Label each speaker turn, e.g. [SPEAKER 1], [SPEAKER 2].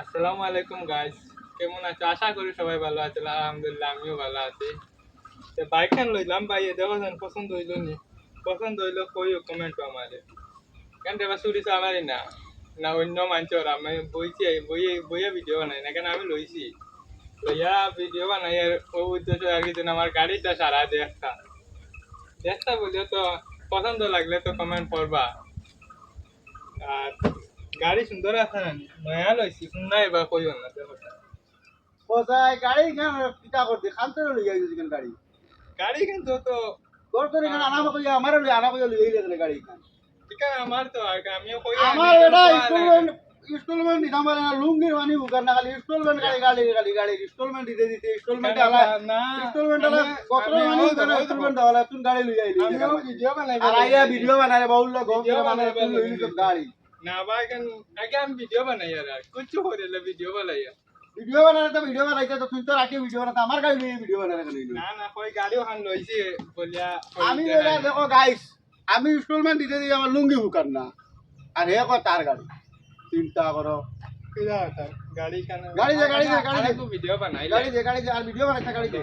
[SPEAKER 1] আসসালামু আলাইকুম গাইস, কেমন আছো? আশা করি সবাই ভালো আছে। আলহামদুলিল্লাহ, আমিও ভালো আছি। তো বাইক খান লইলাম ভাই, দেখো যেন পছন্দ হইলো নি। পছন্দ হইলো কইও কমেন্ট আমারে। কেন দেবা চুরি চালারি না, না অন্য মানুষের। আমি বইছি, বইয়ে ভিডিও বানাই না, কেন আমি লইছি। লইয়া ভিডিও বানাই আর ও উদ্দেশ্য আর কি, যেন আমার গাড়িটা সারা দেখতা দেখতা বলিও তো। পছন্দ লাগলে তো কমেন্ট করবা। আর গাড়ি সুন্দর আছে না, নয়া লইছি, শুননাই বা কইও না দেখো।
[SPEAKER 2] কোথায় গাড়ি খান পিতা করতে খানতে লই যাই দিছেন গাড়ি
[SPEAKER 1] গাড়ি কিন্তু তো
[SPEAKER 2] তোর তোর এখানে আনা কই আমার লই আনা কই লই যাই গাড়ি খান
[SPEAKER 1] ঠিক আছে, আমার তো আমিও কই
[SPEAKER 2] আমার এটা ইনস্টলমেন্ট দিতাম পারে না লুঙ্গি মানি বুকার না খালি ইনস্টলমেন্ট গাড়ি গাড়ি গাড়ি গাড়ি ইনস্টলমেন্ট দিতে দিতে ইনস্টলমেন্ট আলা
[SPEAKER 1] না
[SPEAKER 2] ইনস্টলমেন্ট আলা কত মানি বুকার না ইনস্টলমেন্ট দাওলা তুই গাড়ি লই যাই
[SPEAKER 1] আমিও ভিডিও বানাই
[SPEAKER 2] আর আইয়া ভিডিও বানারে বাউল গো বানারে তুই লই তো গাড়ি
[SPEAKER 1] না ভাই, কেন আগে আমি ভিডিও বানাই আর কিছু করে ভিডিও বানাই।
[SPEAKER 2] ভিডিও বানারে তো ভিডিও বানাইতে তো তুই তো রাখি ভিডিও বানাতে আমার গাড়ি লই ভিডিও বানারে কেন
[SPEAKER 1] না না, কই গাড়িও খান লইছি বলিয়া
[SPEAKER 2] আমি দেখো গাইস আমি ইনস্টলমেন্ট দিতে দিই আমার লুঙ্গি বুকার না আর হে কো তার গাড়ি চিন্তা করো
[SPEAKER 1] কিরা গাড়ি খান
[SPEAKER 2] গাড়ি দে
[SPEAKER 1] ভিডিও বানাই
[SPEAKER 2] গাড়ি দে আর ভিডিও বানাইছে গাড়ি দে